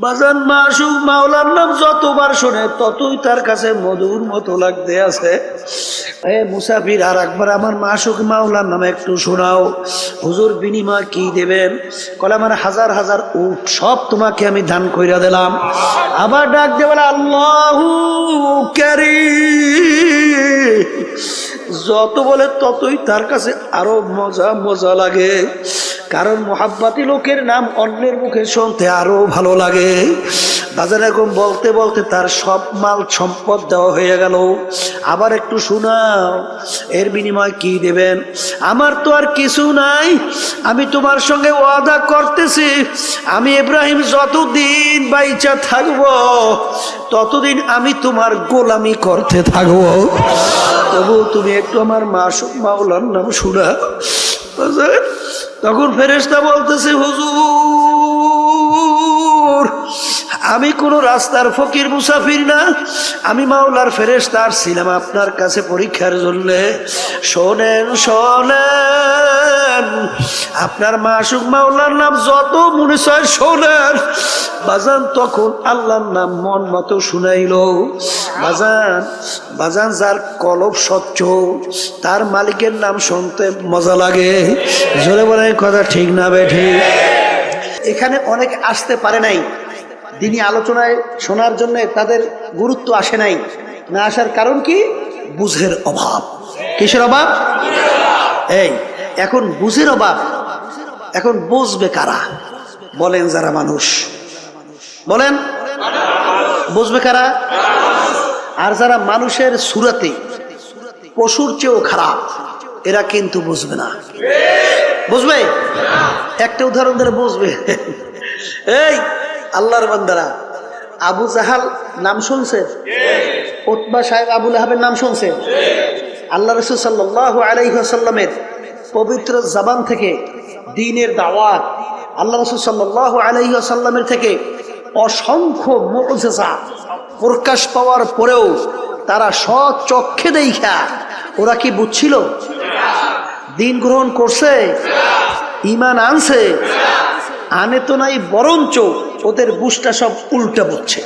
বাজান মাসুক মাওলার নাম যতবার শোনে ততই তার কাছে মধুর মতো লাগতে আছে। মুসাফির, আর একবার আমার মাসুক মাওলার নামে একটু শোনাও। হুজুর, বিনিময় কি দেবেন? কলে আমার হাজার হাজার উট সব তোমাকে আমি দান কইরা দিলাম। আবার ডাক দিয়ে বলে আল্লাহু কারীম। যত বলে ততই তার কাছে আরো মজা মজা লাগে, কারণ মোহাব্বতি লোকের নাম অন্যের মুখে শুনতে আরো ভালো লাগে। বাজার এখন বলতে বলতে তার সব মাল সম্পদ দেওয়া হয়ে গেল। আবার একটু শোনাও, এর বিনিময় কি দেবেন? আমার তো আর কিছু নাই, আমি তোমার সঙ্গে ওয়াদা করতেছি, আমি ইব্রাহিম যতদিন বাইচা থাকবো ততদিন আমি তোমার গোলামি করতে থাকবো। তবু তুমি একটু আমার মাসুক মাওলার নাম শোনা। তখন ফেরেশতা বলতেছে, হুজুর, আমি কোন রাস্তার ফকির মুসাফির না, আমি মাওলার ফেরেশতা ছিলাম আপনার কাছে পরীক্ষার জন্য। শোনেন শোনেন, আপনার মাসুক মাওলার নাম যত মনে চায় শোনেন। বাজান তখন আল্লাহর নাম মন মতো শুনাইল। বাজান বাজান যার কলব স্বচ্ছ তার মালিকের নাম শুনতে মজা লাগে। জোরে বলে কথা ঠিক না বেঠি? এখানে অনেক আসতে পারে নাই, দিনী আলোচনায় শোনার জন্য তাদের গুরুত্ব আসে নাই। না আসার কারণ কি? বুঝের অভাব। কিসের অভাব? এই এখন বুঝের অভাব। এখন বুঝবে কারা? বলেন যারা মানুষ, বলেন বুঝবে কারা? আর যারা মানুষের সুরাতে পশুর চেয়েও খারাপ, এরা কিন্তু বুঝবে না। বুঝবে? একটা উদাহরণ ধরে বুঝবে। এই আল্লাহর বান্দারা, আবু জাহাল নাম শুনছে? উতবা সাহেব আবু লাহাবের নাম শুনছে? আল্লাহ রাসূল সাল্লাল্লাহু আলাইহি ওয়াসাল্লামের পবিত্র জবান থেকে দ্বীনের দাওয়াত, আল্লাহ রাসূল সাল্লাল্লাহু আলাইহি ওয়াসাল্লামের থেকে অসংখ্য মুআজিজা প্রকাশ পাওয়ার পরেও তারা স্বচক্ষে দেখা ওরা কি বুঝছিল? দিন গ্রহণ করছে, ঈমান আনছে? আনে তো নাই, বরঞ্চ ওদের বুঝটা সব উল্টা বুঝছে।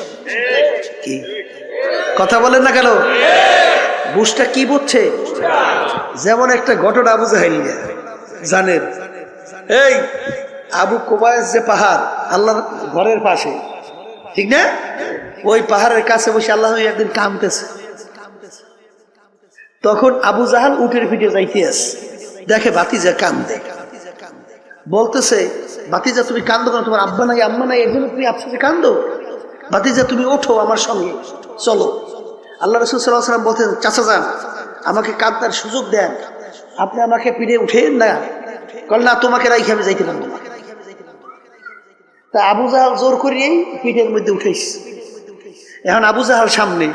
কি কথা বলেন না কেন? বুঝটা কি বুঝছে? যেমন একটা ঘটনা আবু জাহেল জানেন। এই আবু কুবায়স যে পাহাড় আল্লাহর ঘরের পাশে, ঠিক না? ওই পাহাড়ের কাছে বসে আল্লাহ একদিন কাঁদতেছে। তখন আবু জাহাল উটের পিঠে যাইতে আছে, দেখে ভাতিজা কান্দে। বলতেছে, ভাতিজা তুমি কান্দো কেন? তোমার আব্বা নাই আম্মা নাই, এগুলো তুমি আফসোসে কান্দো? ভাতিজা তুমি ওঠো আমার সঙ্গে, চলো। আল্লাহ রাসূল সাল্লাল্লাহু আলাইহি ওয়াসাল্লাম বলতেন, চাচা যান, আমাকে কাঁদার সুযোগ দেন, আপনি আমাকে পিঠে উঠেন না। কল না, তোমাকে রাইখে আমি যাইতে পারবো না। তা আবু জাহাল জোর করিয়েই পিঠের মধ্যে উঠেছে। এখন আবু জাহাল সামনে,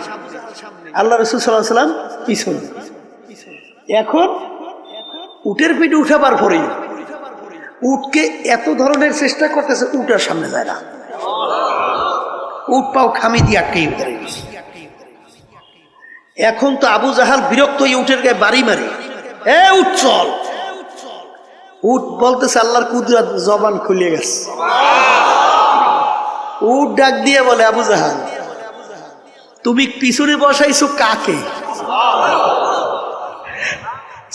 আল্লাহ রাসূল সাল্লাল্লাহু আলাইহি ওয়াসাল্লাম পিছনে। এখন উটের পিঠে উঠাবার পরেই উটকে এত ধরনের চেষ্টা করতেছে, উট আর সামনে যায় না। উট পাও খামি দিয়ে আটকে উঠে গেছে। এখন তো আবু জাহাল বিরক্ত হয়ে উটের গায়ে বাড়ি মারে, এ উট চল। উট বলতেছে আল্লাহর কুদরত, জবান খুলে গেছে। উট ডাক দিয়ে বলে, আবু জাহাল তুমি পিছনে বসাইছো কাকে?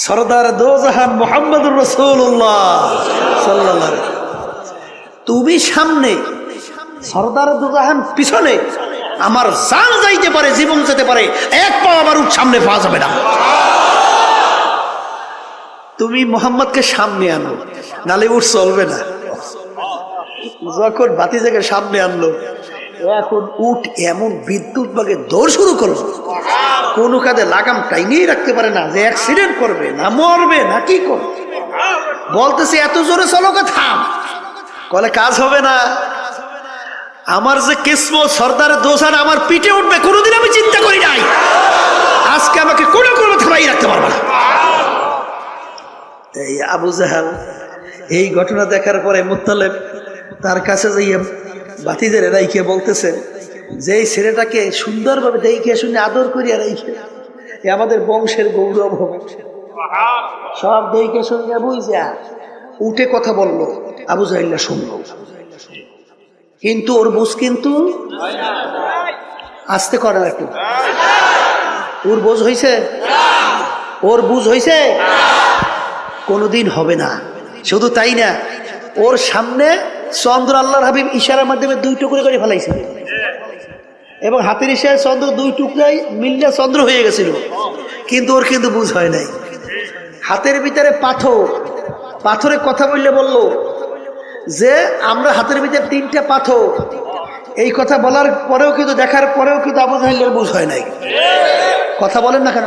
সরদার দো জাহান মুহাম্মদুর রাসূলুল্লাহ সাল্লাল্লাহু আলাইহি ওয়াসাল্লাম। তুমি সামনে, সরদার দো জাহান পিছনে। আমার জান যাইতে পারে, জীবন যেতে পারে, এক পা আমার উঠ সামনে পাওয়া যাবে না। তুমি মুহাম্মদকে সামনে আনো, নালে উঠ চলবে না। যখন ভাতিজাকে সামনে আনলো, এখন উঠ এমন বিদ্যুৎ ভাগে দৌড় শুরু করলো, কোন কাজে লাগাম টাইনিয়ে রাখতে পারে না, যে অ্যাক্সিডেন্ট করবে না মরবে না কি করবে। বলতেছে এত জোরে চলো, থাম। কলে কাজ হবে না, আমার যে কিসমত সরদারের দোসান আমার পিঠে উঠবে কোনোদিন আমি চিন্তা করি নাই, আজকে আমাকে কোনো কোনো থামাই রাখতে পারবে না। এই আবু জাহাল এই ঘটনা দেখার পরে মুত্তালিব তার কাছে যাইয়া ভাতিজারে রাইখে বলতেছে, যে এই ছেলেটাকে সুন্দরভাবে দেখে শুনে আদর করিয়া রাইখে, আমাদের বংশের গৌরব হবে। সব দেখে শুনে বুঝা উঠে কথা বললো, আবু জাহেল শুনলো। কিন্তু ওর বুঝ কিন্তু আস্তে করে না একটু। ওর বুঝ হয়েছে, ওর বুঝ হয়েছে, কোনোদিন হবে না। শুধু তাই না, ওর সামনে চন্দ্র আল্লাহর হাবিব ইশারার মাধ্যমে 2 টুকরো করে ফেলাইছিল এবং হাতের ইশারায় চন্দ্র 2 টুকরাই মিললে চন্দ্র হয়ে গেছিল, কিন্তু ওর কিন্তু বুঝ হয় নাই। হাতের ভিতরে পাথর, পাথরে কথা বললে বলল যে আমরা হাতের ভিতরে 3টা পাথর, এই কথা বলার পরেও কিন্তু, দেখার পরেও কিন্তু আবু জাহেলের বুঝ হয় নাই। কথা বলেন না কেন?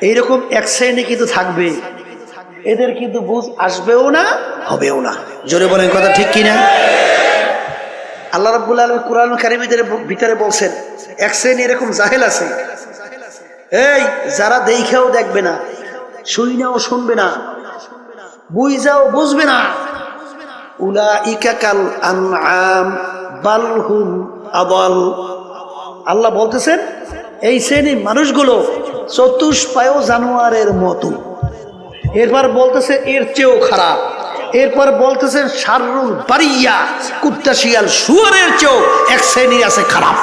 এইরকম এক শ্রেণী কিন্তু থাকবে, এদের কিন্তু বুঝ আসবেও না, হবেও না। জোরে বলেন কথা ঠিক কিনা? আল্লাহ রাব্বুল আলামিন কুরআন কারীমের ভিতরে বলছেন এক শ্রেণী এরকম জাহেল আছে, এই যারা দেখেও দেখবে না, শুইনাও শুনবে না, বুঝাও বুঝবে না, উলাইকা কাল আনআম বাল হুম আদাল। আল্লাহ বলতেছেন এই শ্রেণীর মানুষগুলো চতুষ্পায় জানোয়ারের মতো। এরপর বলতেছে এর চেয়েও খারাপ। এরপর বলতেছেন শাররুল বারিয়া, কুত্তা শিয়াল শুয়োরের চেয়েও এক শ্রেণী আছে খারাপ।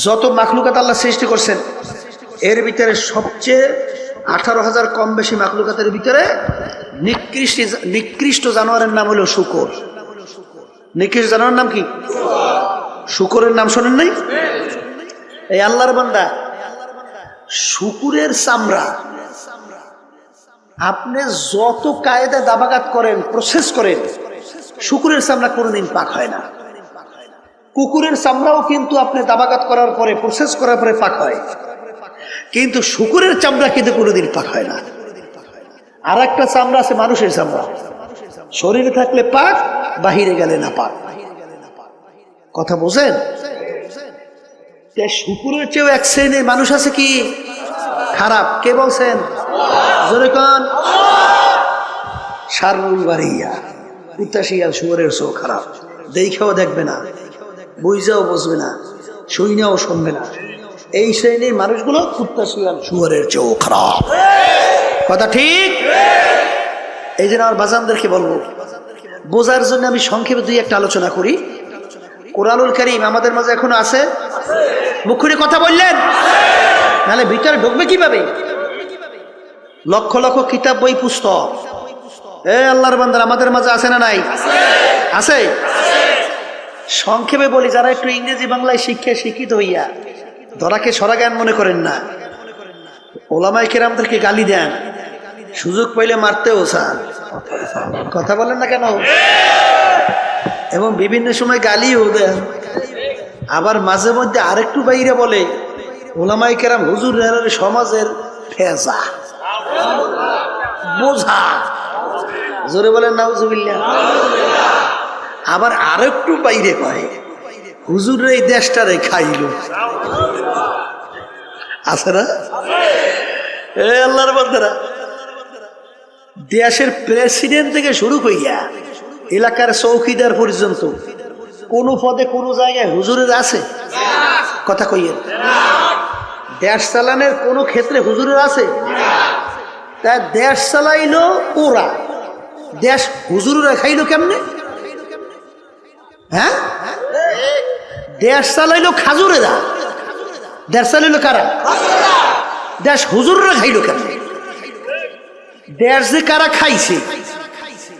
যত মাখলুকাত আল্লাহ সৃষ্টি করছেন এর ভিতরে সবচেয়ে 18,000 কম বেশি মাখলুকাতের ভিতরে নিকৃষ্ট জানোয়ারের নাম হলো শূকর। নিকৃষ্ট জানোয়ারের নাম কি? শূকরের নাম শোনেন নাই? এই আল্লাহর বান্দা, শূকরের চামড়া আপনি যত কায়দা দাবাগাত করেন, প্রসেস করেন, শূকরের চামড়া কোনোদিন পাক হয় না। কুকুরের চামড়াও কিন্তু আপনি দাবাগাত করার পরে, প্রসেস করার পরে পাক হয়, কিন্তু শূকরের চামড়া কিন্তু কোনোদিন পাক হয় না। আর একটা চামড়া আছে মানুষের চামড়া, শরীরে থাকলে পাক, বাহিরে গেলে না পাক। কথা বোঝেন? শূকরের চেয়েও এক শ্রেণীর মানুষ আছে কি খারাপ। কে বলছেন? জোরে কোন? শাররুল বারিয়া, কুত্তা শিয়াল শুয়োরের চেয়েও খারাপ। দেখেও দেখবে না, বুঝাও বুঝবে না, শুইনাও শুনবে না। এই শ্রেণীর মানুষগুলো কুত্তা শিয়াল শুয়োরের চেয়েও খারাপ। কথা ঠিক? এই জন্য আমার বাজানদেরকে বলবো, বোঝার জন্য আমি সংক্ষেপে 2-1টা আলোচনা করি। কোরআনুল কারীম আমাদের মাঝে এখনো আছে? মুখ খুলে কথা বললেন, নাহলে ভিতরে ঢুকবে কিভাবে? লক্ষ লক্ষ কিতাব, বই, পুস্তক। আল্লাহর বান্দারা আমাদের মাঝে আছে না নাই? আছে। সংক্ষেপে বলি, যারা একটু ইংরেজি বাংলায় শিক্ষিত হইয়া ধরাকে সরা জ্ঞান মনে করেন না, ওলামায়ে কেরামদেরকে গালি দেন, সুযোগ পাইলে মারতেও চান। কথা বলেন না কেন? এবং বিভিন্ন সময় গালিও দেন। আবার মাঝে মধ্যে আরেকটু বাইরে বলে ওলামায়ে কেরাম হুজুর সমাজের ফেজা বোঝা। জোরে বলেন নাউজুবিল্লাহ। আবার আরেকটু বাইরে কয় হুজুর এই দেশটারে খাইলো। আছে না? আল্লাহর বান্দারা, দেশের প্রেসিডেন্ট থেকে শুরু কইয়া এলাকার চৌকিদার পর্যন্ত কোন পদে কোন জায়গায় হুজুরের আছে? কথা কইয়েন। দেশ চালানোর কোন ক্ষেত্রে হুজুরের আছে? তা দেশ চালাইলো ওরা, দেশ হুজুরেরা খাইলো কেমনে? হ্যাঁ, দেশ চালাইলো খাজুরেরা, দেশ চালাইলো কারা? দেশ হুজুররা খাইলো কেমনে? দেশ যে কারা খাইছে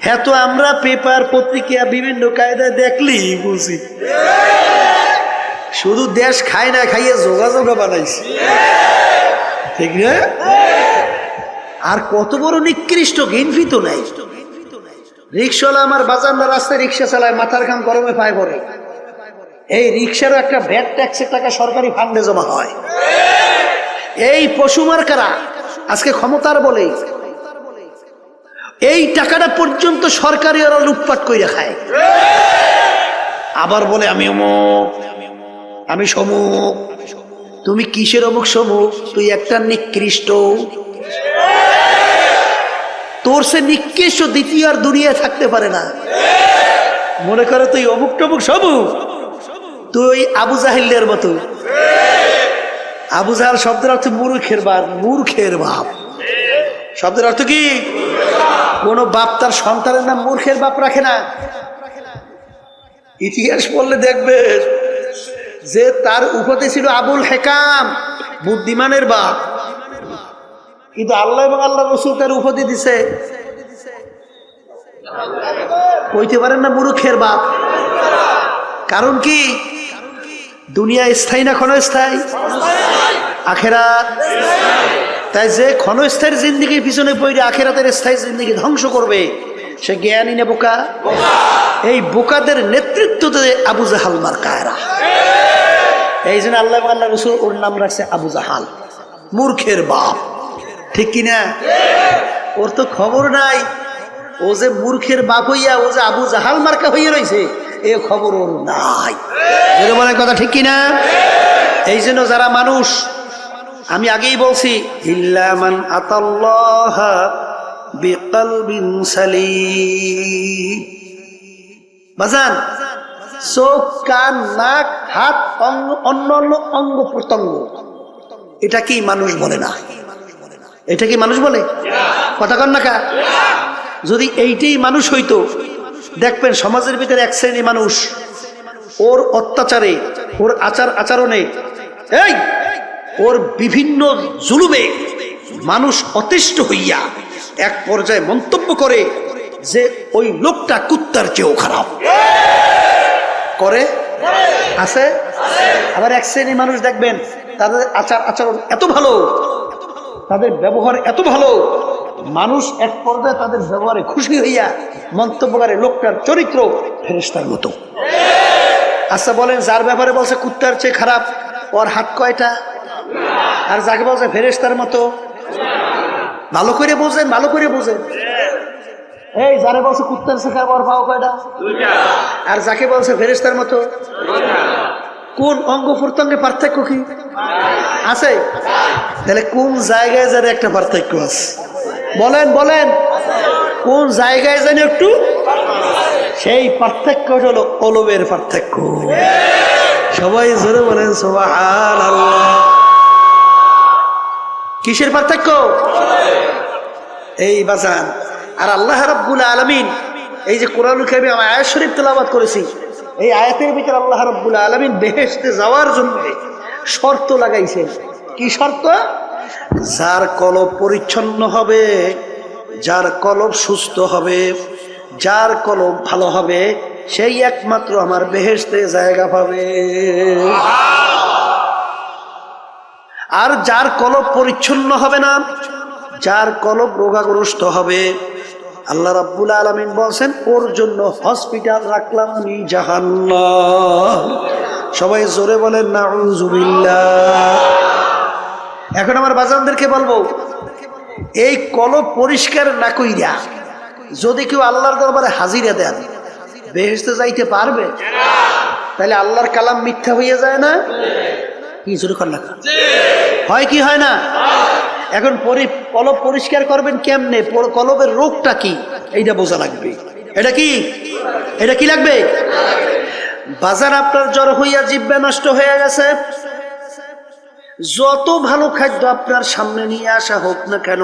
হ্যাঁ, তো আমরা পেপার পত্রিকা বিভিন্ন কায়দায় দেখলি বুঝি। শুধু দেশ খায় না, খাইয়ে যোগাযোগ বানাইছে, ঠিক না? আর কত বড় নিকৃষ্ট, গিনফি তো নাই। রিক্সাওয়ালা আমার বাজানরা রাস্তায় রিক্সা চালায়, মাথার ঘাম গরমে পায় পড়ে। এই রিক্সারও একটা ভ্যাট ট্যাক্সের টাকা সরকারি ফান্ডে জমা হয়। এই পশু মার্কারা আজকে ক্ষমতার বলে এই টাকাটা পর্যন্ত সরকারি ওরা লুটপাট করে খায়। আবার বলে আমি অমুক, আমি সমুক। তুমি কিসের অমুক সমুক? তুই একটা নিকৃষ্ট। তোর সে নিকৃষ্ট দ্বিতীয় আর দুনিয়ায় থাকতে পারে না। মনে করে তুই অমুক টমুক সমুক, তুই আবু জাহিলের মতো। আবু জাহাল শব্দের অর্থ মূর্খের বাপ, মূর্খের বাপ শব্দের অর্থ কি? কোন বাপ তার সন্তানের নাম মূর্খের বাপ রাখে না। ইতিহাস পড়লে দেখবে যে তার উপাধি ছিল আবুল হেকাম, বুদ্ধিমানের বাপ, কিন্তু আল্লাহ এবং আল্লাহ রসুল তার উপাধি দিছে কইতে পারেন না মূর্খের বাপ। কারণ কি? দুনিয়া স্থায়ী না ক্ষণস্থায়ী? আখেরাত। তাই যে ক্ষণস্থায়ী জিন্দেগির পিছনে পড়ে আখেরাতের স্থায়ী জিন্দেগি ধ্বংস করবে সে জ্ঞানী না বোকা? এই বোকাদের নেতৃত্ব দেয় আবু জাহাল মার্কায়রা। এই জন্য আল্লাহ এবং আল্লাহ রসুল ওর নাম রাখছে আবু জাহাল, মূর্খের বাপ। ঠিক কিনা? ওর তো খবর নাই ও যে মূর্খের বাপ হইয়া ও যে আবু জাহাল মার্কা হইয়া রয়েছে, এ খবর ওর নাই। মানে কথা ঠিক কিনা? এই জন্য যারা মানুষ, আমি আগেই বলছি, ইল্লা মান আতাল্লাহ বিকলবিন সালিম। বাজান, চোখ, কান, নাক, হাত, অন্য অন্য অঙ্গ প্রত্যঙ্গ, এটা কি মানুষ বলে না? এটা কি মানুষ বলে? কথা কন না কা? যদি এইটাই মানুষ হইতো, দেখবেন সমাজের ভিতরে এক শ্রেণী মানুষ ওর অত্যাচারে, ওর আচার আচরণে, এই ওর বিভিন্ন জুলুমে মানুষ অতিষ্ঠ হইয়া এক পর্যায়ে মন্তব্য করে যে ওই লোকটা কুত্তার চেয়েও খারাপ করে। আছে? আবার এক শ্রেণী মানুষ দেখবেন তাদের আচার আচরণ এত ভালো, তাদের ব্যবহার এত ভালো, মানুষ এক পর্যায়ে তাদের ব্যবহারে খুশি হইয়া মন্তব্য করে লোকটার চরিত্র ফেরেশতার মতো। আচ্ছা বলেন, যার ব্যাপারে বলছে কুত্তার চেয়ে খারাপ, ওর হাত কয়টা? আর যাকে বলছে ফেরেশতার মতো, ভালো করে বোঝেন, ভালো করে বোঝেন। এই যারে বলছে কুত্তার চেয়ে খারাপ, ওর পাও কয়টা? আর যাকে বলছে ফেরেশতার মতো, কোন অঙ্গ প্রত্যঙ্গে পার্থক্য কি আছে? তাহলে কোন জায়গায় যেন একটা পার্থক্য আছে? বলেন বলেন, কোন জায়গায় যেন একটু? সেই পার্থক্য হলো কলবের পার্থক্য। সবাই জোরে বলেন সুবহানাল্লাহ। কিসের পার্থক্য? এই বাজান। আর আল্লাহ রাব্বুল আলামিন এই যে কোরআনুল কারীমে আমি আয়াত শরীফ তেলাওয়াত করেছি, এই আয়াতের ভিতরে আল্লাহ রাব্বুল আলামিন বেহেশতে যাওয়ার জন্য শর্ত লাগাইছেন। কি শর্ত? যার কলব পরিচ্ছন্ন হবে, যার কলব সুস্থ হবে, যার কলব ভালো হবে, সেই একমাত্র আমার বেহেশতে জায়গা পাবে। আর যার কলব পরিচ্ছন্ন হবে না, যার কলব রোগাগ্রস্ত হবে, আল্লাহ রাব্বুল আলামিন বলছেন ওর জন্য হসপিটাল রাখলাম আমি জাহান্নাম। সবাই জোরে বলেন নাউযুবিল্লাহ। এখন আমার বাজানদেরকে বলবো, এই কলব পরিষ্কার না কইরা যদি কেউ আল্লাহর দরবারে হাজিরা দেন, বেহেশতে যাইতে পারবে? তাহলে আল্লাহর কালাম মিথ্যা হয়ে যায় না? কি জোরে কর না? হয় কি হয় না? এখন কলব পরিষ্কার করবেন কেমনে? কলবের রোগটা কি এইটা বোঝা লাগবে। এটা কি? এটা কি লাগবে? বাজার আপনার জ্বর হইয়া জিহ্বা নষ্ট হয়ে গেছে, যত ভালো খাদ্য আপনার সামনে নিয়ে আসা হোক না কেন,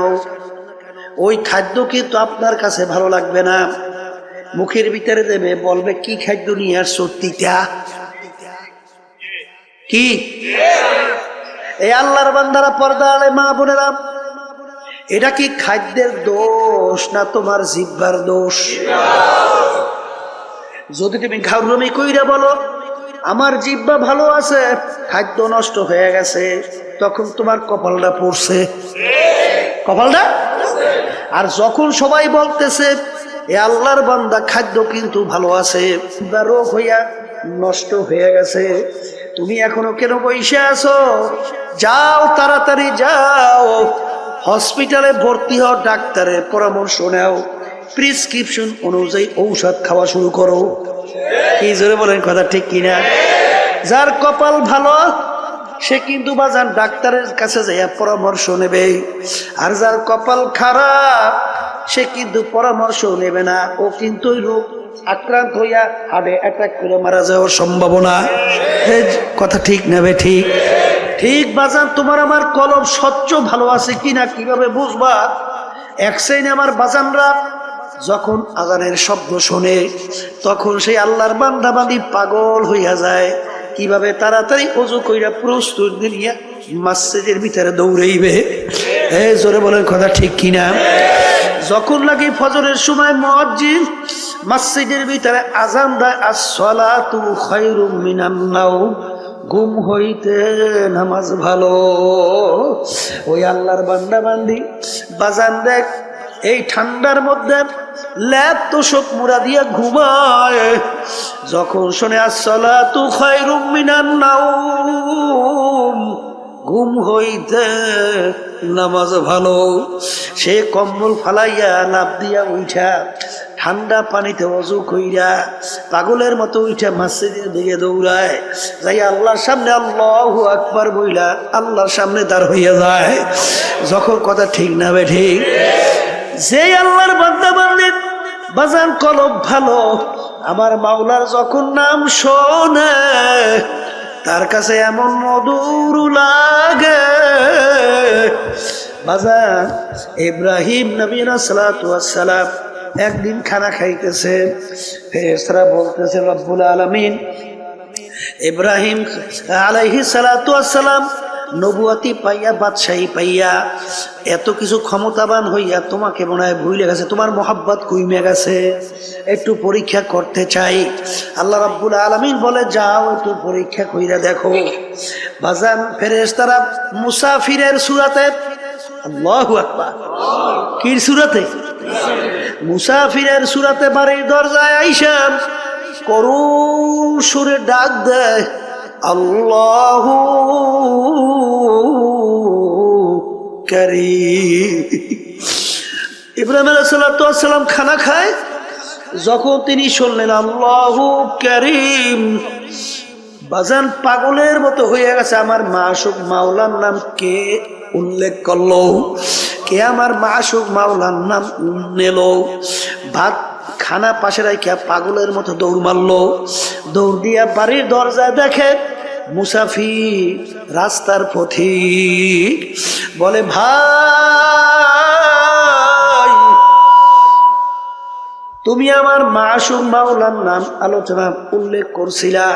ওই খাদ্য কিন্তু আপনার কাছে ভালো লাগবে না। মুখের ভিতরে দেবে, বলবে কি খাদ্য নিয়ে আসছো? তিতা। কি? এই আল্লাহর বান্দারা, পর্দা আলে মা বোনেরা, এটা কি খাদ্যের দোষ না তোমার জিহ্বার দোষ? যদি তুমি ঘাউরমি কইরা বলো আমার জিহ্বা ভালো আছে, খাদ্য নষ্ট হয়ে গেছে, তখন তোমার কপালটা পড়ছে। কপালটা। আর যখন সবাই বলতেছে এ আল্লাহর বান্দা খাদ্য কিন্তু ভালো আছে, রোগ হইয়া নষ্ট হয়ে গেছে, তুমি এখনো কেন বসে আছো? যাও, তাড়াতাড়ি যাও, হসপিটালে ভর্তি হও, ডাক্তারের পরামর্শ নাও, প্রেসক্রিপশন অনুযায়ী ঔষধ খাওয়া শুরু করো। কি জোরে বলেন কথা ঠিক কিনা? যার কপাল ভালো সে কিন্তু বাজান ডাক্তারের কাছে যাইয়া পরামর্শ নেবে, আর যার কপাল খারাপ সে কিন্তু পরামর্শ নেবে না, ও কিন্তু রোগ আক্রান্ত হইয়া হার্টে অ্যাটাক করে মারা যাওয়ার সম্ভাবনা। এই কথা ঠিক নেবে? ঠিক ঠিক বাজান। তোমার আমার কলব স্বচ্ছ ভালো আছে কিনা কিভাবে বুঝবা? এক শ্রেণী আমার বাজানরা যখন আজানের শব্দ শোনে তখন সেই আল্লাহর বান্দা বান্দি পাগল হইয়া যায়, কিভাবে তাড়াতাড়ি ওযু কইরা প্রস্তুত নিয়া মসজিদের ভিতরে দৌড়াইবে। এই জোরে বলেন কথা ঠিক কিনা? যখন লাগি ফজরের সময় মুয়াজ্জিন মসজিদের ভিতরে আজান দেয়, আস-সালাতু খায়রুম মিনান নাওম, ঘুম হইতে নামাজ ভালো। ওই আল্লাহর বান্দা বান্দি বাজান দেখ এই ঠান্ডার মধ্যে ল্যাপ তোষক মুড়া দিয়ে ঘুমায়, যখন শোনে আস-সালাতু খায়রুম মিনান নাওম, ঘুম হইতে নামাজ ভালো, সে কম্বল ফালাইয়া লাভ দিয়া উঠা ঠান্ডা পানিতে ওযু কইরা পাগলের মতো উঠা মসজিদের দিকে দৌড়ায়, যাই আল্লাহর সামনে আল্লাহু আকবার বইলা আল্লাহর সামনে দাঁড় হইয়া যায়। যখন কথা ঠিক না বে ঠিক, যে আল্লাহর বান্দা বান্দি বাজান কলব ভালো, আমার মাওলার যখন নাম শোনে তার কাছে এমন মধুর লাগে। বাজান ইব্রাহিম নবী সালাতু ওয়াস সালাম একদিন খানা খাইতেছে, ফেরেশতারা বলতেছে রব্বুল আলামিন ইব্রাহিম আলাইহিস সালাতু ওয়াস সালাম নবুয়তি পাইয়া বাদশাহী পাইয়া এত কিছু ক্ষমতাবান হইয়া তোমাকে মনে হয় ভুলে গেছে, তোমার মোহাব্বত কইমে গেছে, একটু পরীক্ষা করতে চাই। আল্লাহ রাব্বুল আলামিন বলে যাও একটু পরীক্ষা কইরা দেখো। বাজান ফেরেশতারা মুসাফিরের সূরাতে, আল্লাহু আকবার, কি সূরাতে? মুসাফিরের সূরাতে বাড়ির দরজায় আইসা করুণ সুরে ডাক দেয়, আল্লাহু কারীম। ইব্রাহিম আলাইহিস সালাতু ওয়াস সালাম খানা খায়, যখন তিনি শুনলেন আল্লাহু কারীম, বাজান পাগলের মতো হয়ে গেছে। আমার মাশুক মাওলার নাম কে উল্লেখ করলো, কে আমার মাশুক মাওলার নাম নিল। ভাত খানা পাশে রাখিয়া পাগলের মতো দৌড় মারলো, দৌড় দিয়া বাড়ির দরজায় দেখে মুসাফির রাস্তার পথিক, বলে ভাই তুমি আমার মাশুক মাওলার নাম আলোচনা উল্লেখ করছিলা,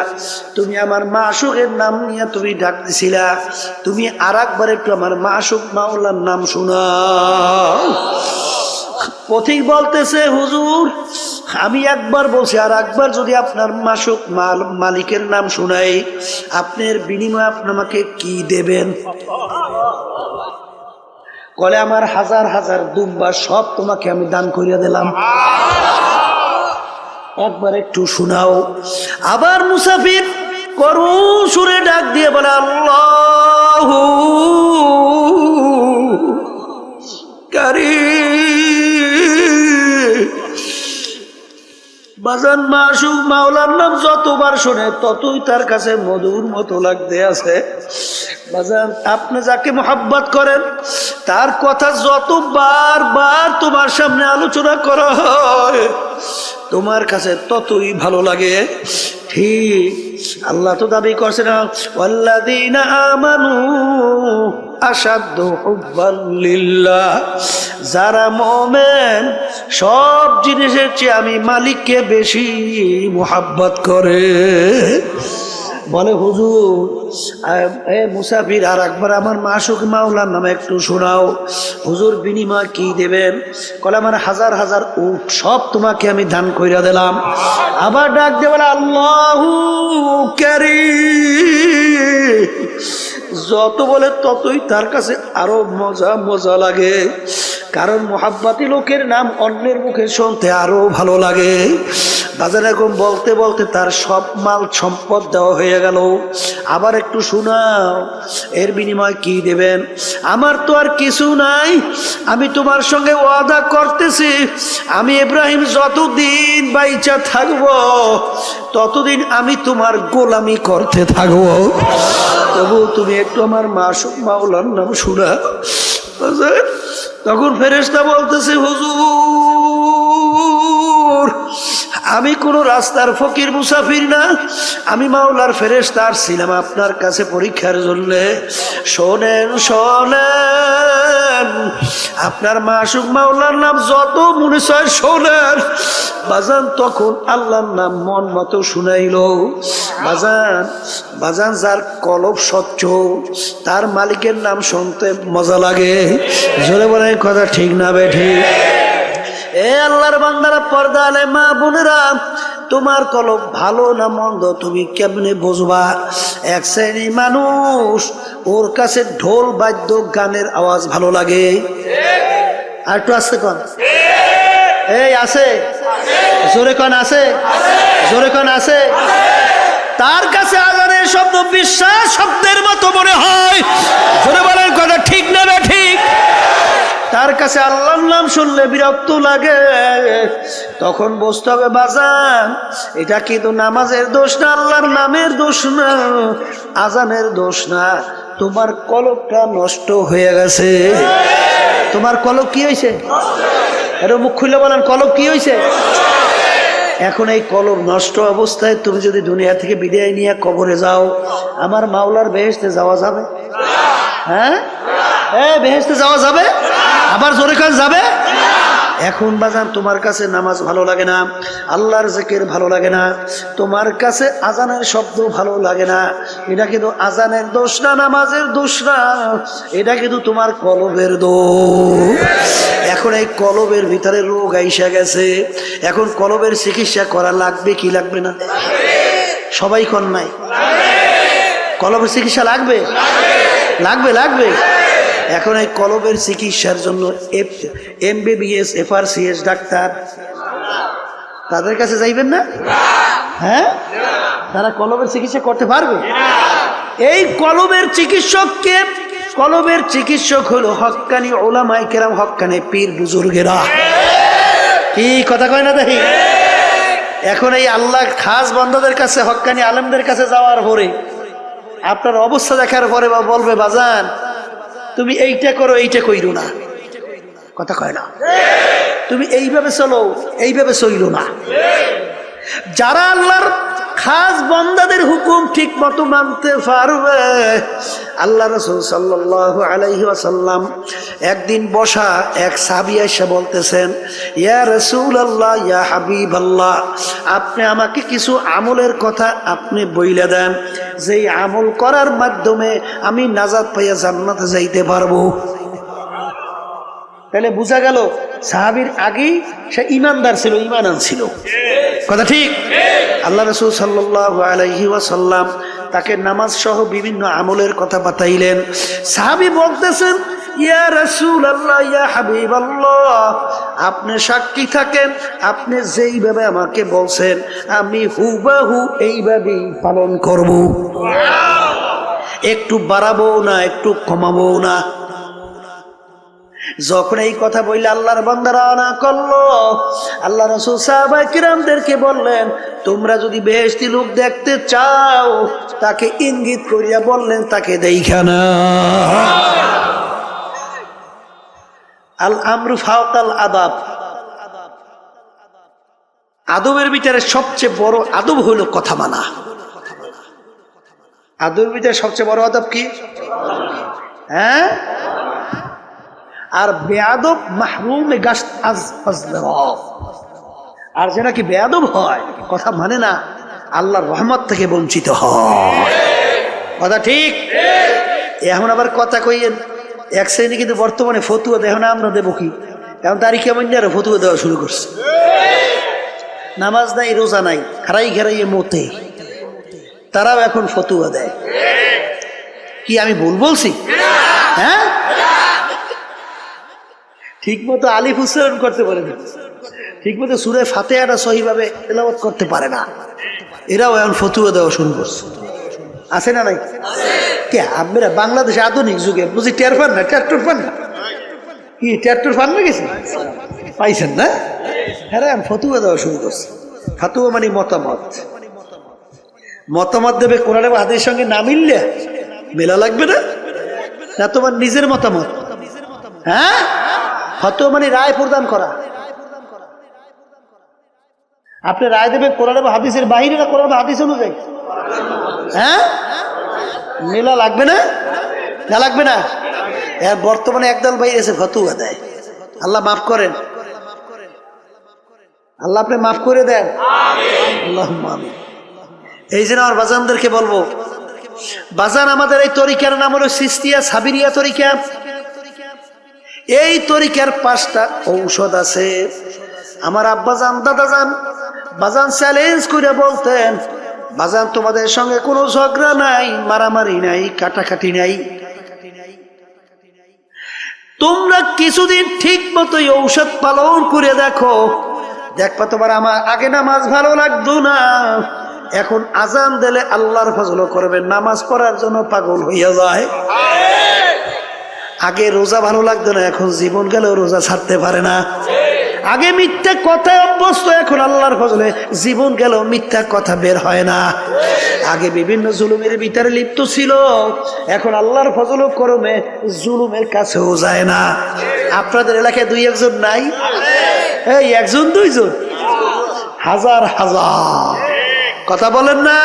তুমি আমার মাশুকের নাম নিয়ে তুমি ডাক দিছিলা, তুমি আর একবার একটু আমার মাশুক মাওলার নাম শোনাও। পথিক বলতেছে হুজুর আমি একবার বলছি, আর একবার যদি আপনার মাশুক মালিকের নাম শোনাই আপনার বিনিময়ে আপনি আমাকে কি দেবেন? কলে আমার হাজার হাজার দুম্বা সব তোমাকে আমি দান করিয়া দিলাম, একবার একটু শোনাও। আবার মুসাফির করুণ সুরে ডাক দিয়ে বলে আল্লাহু কারীম। বাজান মাশুক মাওলার নাম যতবার শোনে ততই তার কাছে মধুর মতো লাগতে আছে। বাজান আপনি যাকে মোহাব্বত করেন তার কথা যত বারবার তোমার সামনে আলোচনা করা হয় তোমার কাছে ততই ভালো লাগে। ঠিক আল্লাহ তো দাবি করছে না, ওয়াল্লাযীনা আমানু আশাদ্দু হুব্বান লিল্লাহ, যারা মুমিন সব জিনিসের চেয়ে আমি মালিককে বেশি মোহাব্বত করে। বলে হুজুর মুসাফির আর একবার আমার মাশুক মাওলার নামে একটু শোনাও। হুজুর বিনিময় কি দেবেন? কলে আমার হাজার হাজার উট সব তোমাকে আমি দান কইরা দিলাম। আবার ডাক দিয়ে বলে আল্লাহু কারীম। যত বলে ততই তার কাছে আরো মজা মজা লাগে, কারণ মোহাব্বতি লোকের নাম অন্যের মুখে শুনতে আরো ভালো লাগে। বাজারে এরকম বলতে বলতে তার সব মাল সম্পদ দেওয়া হয়ে গেল। আবার একটু শোনাও, এর বিনিময় কি দেবেন? আমার তো আর কিছু নাই, আমি তোমার সঙ্গে ওয়াদা করতেছি আমি ইব্রাহিম যতদিন বাইচা থাকবো ততদিন আমি তোমার গোলামি করতে থাকবো। তবু তুমি একটু আমার মাশুক মাওলার নাম শোনা। তখন ফেরেশতা বলতেছে হুজুর আমি কোন রাস্তার ফকির মুসাফির না, আমি মাওলার ফেরেশতা আসছিলাম আপনার কাছে পরীক্ষার জন্য। শোনেন শোনেন বাজান আপনার মাসুক মাওলার নাম যত মনে চায় শোনেন বাজান, তখন আল্লাহর নাম মন মতো শুনাইল। বাজান বাজান যার কলব স্বচ্ছ তার মালিকের নাম শুনতে মজা লাগে। জোরে বলেন কথা ঠিক না বেঠি? এ আল্লাহর বান্দারা, পর্দা আলে মা বোনেরা, তোমার কলব ভালো না মন্দ তুমি কেমনে বুঝবা? এক শ্রেণী মানুষ ওর কাছে ঢোল বাদ্য গানের আওয়াজ ভালো লাগে। আর একটু আসতে কন, এই আছে জোরে কন, আছে জোরে কন, আছে। তার কাছে আজানের শব্দ বিশ্বাস শব্দের মতো মনে হয়। জোরে বলেন কথা ঠিক না বে ঠিক? তার কাছে আল্লাহর নাম শুনলে বিরক্ত লাগে। তখন বুঝতে হবে বাজান এটা কিন্তু নামাজের দোষ না, আল্লাহর নামের দোষ না, আজানের দোষ না, তোমার কলবটা নষ্ট হয়ে গেছে। তোমার কলব কি হয়েছে? এটা মুখ খুলে বলেন, কলব কি হয়েছে? এখন এই কলব নষ্ট অবস্থায় তুমি যদি দুনিয়া থেকে বিদায় নিয়ে কবরে যাও, আমার মাওলার বেহেশতে যাওয়া যাবে? হ্যাঁ, বেহেশতে যাওয়া যাবে? আবার জোরে কাজ যাবে? এখন বাজান তোমার কাছে নামাজ ভালো লাগে না, আল্লাহর জিকির ভালো লাগে না, তোমার কাছে আজানের শব্দ ভালো লাগে না, এটা কিন্তু আজানের দোষ না, নামাজের দোষ না, এটা কিন্তু তোমার কলবের দোষ। এখন এই কলবের ভিতরে রোগ আইসা গেছে, এখন কলবের চিকিৎসা করা লাগবে কি লাগবে না? সবাই কন নাই? কলবের চিকিৎসা লাগবে, লাগবে, লাগবে। এখন এই কলবের চিকিৎসার জন্য MBBS FRCS ডাক্তার তাদের কাছে যাইবেন না? হ্যাঁ, তারা কলবের চিকিৎসা করতে পারবে? এই কলবের চিকিৎসককে, কলবের চিকিৎসক হলো হক্কানি উলামায়ে কেরাম, হক্কানি পীর বুজুর্গেরা। কি কথা কয় না দেখি? এখন এই আল্লাহ খাস বান্দাদের কাছে, হক্কানি আলেমদের কাছে যাওয়ার পরে আপনার অবস্থা দেখার পরে বলবে বাজান তুমি এইটা করো, এইটা কইরো না। কথা কয় না? তুমি এইভাবে চলো, এইভাবে চইলো না। যারা আল্লাহর খাস বান্দাদের হুকুম ঠিক মতো মানতে পারবে, আল্লাহ রাসূল সাল্লাল্লাহু আলাইহি ওয়াসাল্লাম একদিন বসা এক সাহাবী এসে বলতেছেন, ইয়া রাসূলুল্লাহ, ইয়া হাবিবাল্লাহ, আপনি আমাকে কিছু আমলের কথা আপনি বইলা দেন, যেই আমল করার মাধ্যমে আমি নাজাত পাইয়া জান্নাতে যাইতে পারবো। তাহলে বোঝা গেল সাহাবীর আগেই সে ঈমানদার ছিল, ঈমান আনছিল। কথা ঠিক? আল্লাহ রাসূল সাল্লাল্লাহু আলাইহি ওয়াসাল্লাম তাকে নামাজ সহ বিভিন্ন আমলের কথা বাতাইলেন। সাহাবী বলতেছেন, ইয়া রাসূলুল্লাহ, ইয়া হাবিবাল্লাহ, আপনি সাক্ষী থাকেন, আপনি যেইভাবে আমাকে বলছেন আমি হুবহু এইভাবেই পালন করব, একটু বাড়াবো না, একটু কমাবো না। যখন এই কথা বললে আল্লাহর বান্দারা না করলো, আল্লাহ রাসূল সাহাবায়ে কিরামদেরকে বললেন, তোমরা যদি বেহেশতি লোক দেখতে চাও তাকে ইঙ্গিত করিয়া বললেন তাকে দেইখা না। আল আমরু ফাওকাল আদাব, আদবের ভিতরে সবচেয়ে বড় আদব হলো কথা মানা। আদবের ভিতরে সবচেয়ে বড় আদব কি? হ্যাঁ, আর বেয়াদব মাহরুমে গাশত আজ ফজলহ, আর যে নাকি বেয়াদব হয়, কথা মানে না, আল্লাহর রহমত থেকে বঞ্চিত হয়। কথা ঠিক? এখন আবার কথা কইয়েন এক শ্রেণী কিন্তু বর্তমানে ফতুয়া দেয়, এখন আমরা দেবো কি? এখন তারিখ কেমন আরো ফতুয়া দেওয়া শুরু করছে। নামাজ নাই, রোজা নাই, খারাই ঘেরাইয়ে মতে, তারাও এখন ফতুয়া দেয়। কি আমি ভুল বলছি? হ্যাঁ, ঠিক মতো আলিফ উচ্চারণ করতে পারে না, ঠিক মতো সূরা ফাতিহাটা সহিভাবে তেলাওয়াত করতে পারে না, এরাও এখন ফতুয়া দেওয়া শুরু করছে। আছে না নাই? কে আপনারা বাংলাদেশে আধুনিক যুগে বুঝি টের পান না? ট্রাক্টর পান না? কি ট্রাক্টর পান না? গেছে পাইছেন না? হ্যাঁ, ফতুয়া দেওয়া শুরু করছে। ফতুয়া মানে মতামত, মতামত দেবে কোরআন এবং হাদিসের সঙ্গে না মিললে মেলা লাগবে না, না তোমার নিজের মতামত। হ্যাঁ, ফতোয়া মানে রায় প্রদান করা। আপনি রায় দেবেন কোরআন এবং হাদিসের বাইরে না কোরআন এবং হাদিস অনুযায়ী? হ্যাঁ, মেলা লাগবে না? না লাগবে না? এর বর্তমানে একদল ভাই এসে ফতুয়া দেয়। আল্লাহ মাফ করেন, আল্লাহ আপনি মাফ করে দেন। আল্লাহুম্মা আমিন। এই জন্য আমার বাজানদেরকে বলবো, বাজান আমাদের এই তরিকার নাম হলো সিস্তিয়া সাবিরিয়া তরিকা। এই তরিকার 5টা ঔষধ আছে। আমার আব্বাজান দাদাজান বাজান চ্যালেঞ্জ করে বলতেন, বাজান তোমাদের সঙ্গে কোনো ঝগড়া নাই, মারামারি নাই, কাটাকাটি নাই, তোমরা কিছুদিন ঠিক মতো ঔষধ পালন করে দেখো, দেখবা তোমার আমার আগে নামাজ ভালো লাগতো না, এখন আজান দিলে আল্লাহর ফজল করবে, নামাজ পড়ার জন্য পাগল হইয়া যায়। আগে রোজা ভালো লাগতো না, এখন জীবন গেলেও রোজা ছাড়তে পারে না। আগে মিথ্যা কথায় অভ্যস্ত, এখন আল্লাহর ফজলে জীবন গেলেও মিথ্যা কথা বের হয় না। আগে বিভিন্ন জুলুমের ভিতরে লিপ্ত ছিল, এখন আল্লাহর ফজল করমে জুলুমের কাছেও যায় না। আপনাদের এলাকায় 2-1 জন নাই? এই 1 2 জন, হাজার হাজার, কথা বলেন না।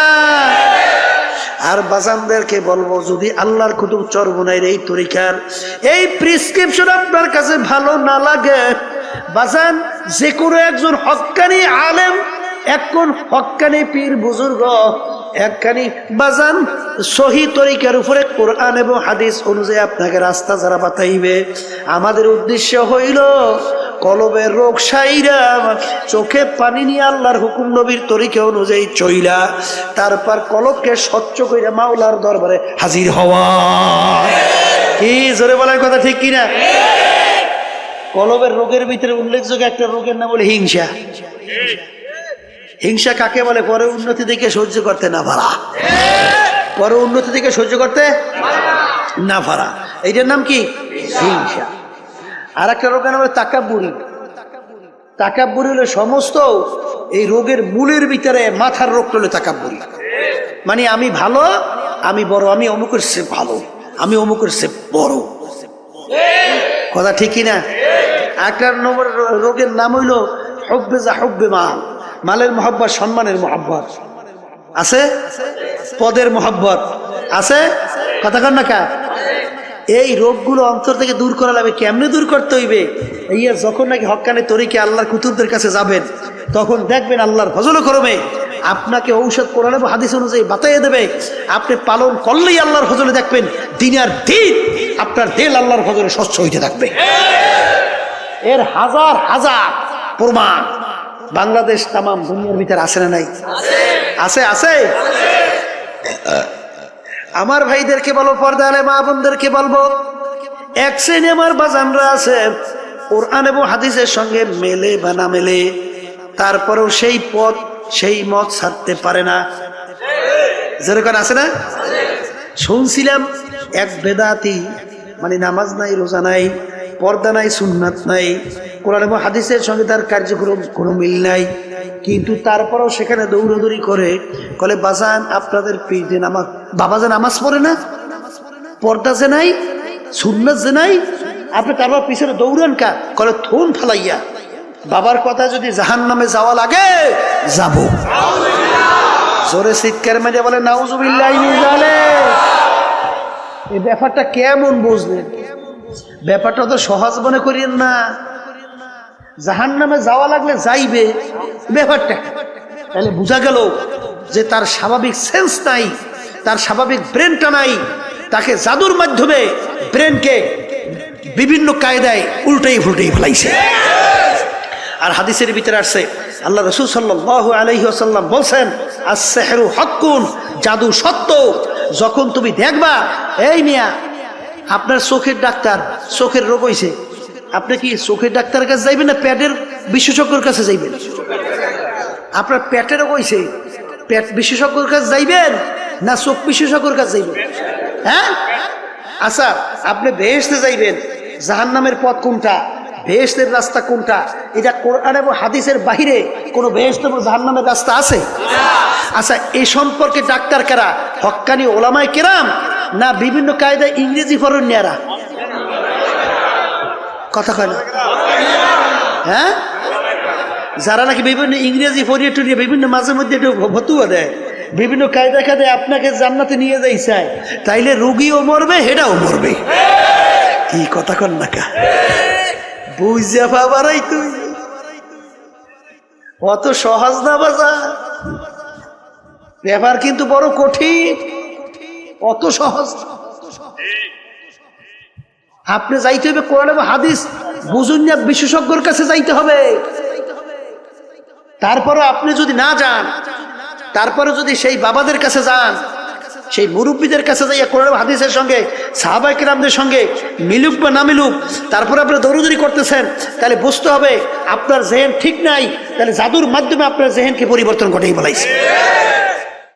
আর বাজানদেরকে বলবো, যদি আল্লাহর কুতুব চরমুনাইর এই তরিকার এই প্রেসক্রিপশন আপনার কাছে ভালো না লাগে, বাজান যে কোনো একজন হক্কানি আলেম, একজন হক্কানি পীর বুজুর্গ, একখানি বাজান সহি তরিকার উপরে কোরআন এবং হাদিস অনুযায়ী আপনাকে রাস্তা যারা বাতাইবে, আমাদের উদ্দেশ্য হইল কলবের রোগ সাইরা, চোখে পানি নিয়ে আল্লাহর হুকুম নবীর তরিকা অনুযায়ী চইলা, তারপর কলবকে স্বচ্ছ কইরা মাওলার দরবারে হাজির হওয়া। কি জোরে বলার কথা ঠিক কিনা? কলবের রোগের ভিতরে উল্লেখযোগ্য একটা রোগের নাম বলে হিংসা। হিংসা কাকে বলে? পরে উন্নতি দেখে সহ্য করতে না পারা, পরে উন্নতি দেখে সহ্য করতে না পারা, এইটার নাম কি? হিংসা। আর একটা রোগের নাম হলো তাকাব্বুরি। তাকাব্বুরি হলো সমস্ত এই রোগের মূলের ভিতরে মাথার রোগ হলো তাকাব্বুরি। মানে আমি ভালো, আমি বড়, আমি অমুকের সে ভালো, আমি অমুকের সে বড়, কথা ঠিক কিনা? একটা নম্বর রোগের নাম হইল হুব্বে যা হুব্বে মাল, মালের মহব্বত, সম্মানের মহব্বত আছে, পদের মহব্বত আছে, কথা কন না কা? এই রোগগুলো অন্তর থেকে দূর করা লাগবে। কেমনে দূর করতে হইবে? এই যখন নাকি হক্কানি তরিকে আল্লাহর কুতুবদের কাছে যাবেন, তখন দেখবেন আল্লাহর ফজল করবে আপনাকে ঔষধ কোরআন এবং হাদিস অনুযায়ী বাতাইয়ে দেবে। আপনি পালন করলেই আল্লাহর ফজলে দেখবেন দিন আর দিন আপনার দিল আল্লাহর ফজলে স্বচ্ছ হইতে থাকবে। এর হাজার হাজার প্রমাণ বাংলাদেশ তামাম দুনিয়ার ভিতরে আছে না নাই? আছে, আছে। আমার ভাইদেরকে বলবো, পর্দা আলে মা বোনদেরকে বলবো, এক শ্রেণী আমার বাজানরা আছে কোরআন এবং হাদিসের সঙ্গে মেলে বা না মেলে, তারপরেও সেই পথ সেই মত ছাড়তে পারে না। যেরকম আছে না? শুনছিলাম এক বেদাতি, মানে নামাজ নাই, রোজা নাই, পর্দা নাই, সুন্নাত নাই, কোরআন এবং হাদিসের সঙ্গে তার কার্যক্রম কোনো মিল নাই, কিন্তু তারপরেও সেখানে দৌড়াদৌড়ি করে বলে, বাজান আপনাদের পীর নামাজ, বাবা যে নামাজ পড়ে না, পর্দা যে নাই, সুন্নাত যে নাই, আপনি তারপর পিছনে দৌড়ান কা? কলে থুন ফালাইয়া, বাবার কথা যদি জাহান্নামে যাওয়া লাগে যাব। জোরে চিৎকার মেরে বলে নাউজুবিল্লাহি মিন যালিক। এই ব্যাপারটা কেমন বুঝলেন? ব্যাপারটা তো সহজ মনে করিয়েন না। জাহান্নামে যাওয়া লাগলে যাইবে, ব্যাপারটা তাহলে বোঝা গেল যে তার স্বাভাবিক সেন্স নাই, তার স্বাভাবিক ব্রেনটা নাই, তাকে জাদুর মাধ্যমে ব্রেনকে বিভিন্ন কায়দায় উল্টেই ফুলটেই ফেলাইছে। আর হাদিসের ভিতরে আসছে, আল্লাহ রাসূল সাল্লাল্লাহু আলাইহি ওয়াসাল্লাম বলছেন, আস-সিহরু হাক্কুন, জাদু সত্য। যখন তুমি দেখবা, এই মিয়া আপনার চোখের ডাক্তার, চোখের রোগ হইছে, আপনি কি চোখের ডাক্তারের কাছে যাইবেন না পেটের বিশেষজ্ঞের কাছে যাইবেন? আপনার পেটের রোগ হইছে, পেট বিশেষজ্ঞের কাছে যাইবেন না চোখ বিশেষজ্ঞের কাছে যাইবেন? হ্যাঁ, আচ্ছা আপনি বেহেশতে যাইবেন, জাহান্নামের পথ কোনটা, বেহেশতের রাস্তা কোনটা? এটা কোরআন এবং হাদিসের বাহিরে কোনো বেহেশত এবং জাহান্নামের রাস্তা আছে? আচ্ছা, এই সম্পর্কে ডাক্তার কারা? হক্কানি ওলামায়ে কেরাম না বিভিন্ন কায়দায় ইংরেজি ফরণ্যারা? কথা কয় না? হ্যাঁ, যারা নাকি বিভিন্ন ইংরেজি ফরিয়ে টরিয়ে বিভিন্ন মাঝে মধ্যে একটু ভতুয়া দেয়, বিভিন্ন কায়দা কায়দায় আপনাকে জান্নাতে নিয়ে যাই চায়, তাইলে রুগীও মরবে, হেডাও মরবে। কি কথা কন না কা বুঝা পাবারাই তুই অত সহজ না বাজার ব্যাপার কিন্তু বড় কঠিন অত সহজ আপনি যাইতে হবে কোরআন এবং হাদিস বুঝুন না বিশেষজ্ঞর কাছে যাইতে হবে তারপরে আপনি যদি না যান তারপরে যদি সেই বাবাদের কাছে যান সেই মুরব্বীদের কাছে যাইয়া কোরআন এবং হাদিসের সঙ্গে সাহাবায়ে কেরামদের সঙ্গে মিলুক বা না মিলুক তারপরে আপনি দৌড়দৌড়ি করতেছেন তাহলে বুঝতে হবে আপনার জেহেন ঠিক নাই তাহলে জাদুর মাধ্যমে আপনার জেহেনকে পরিবর্তন ঘটাই বলাইছে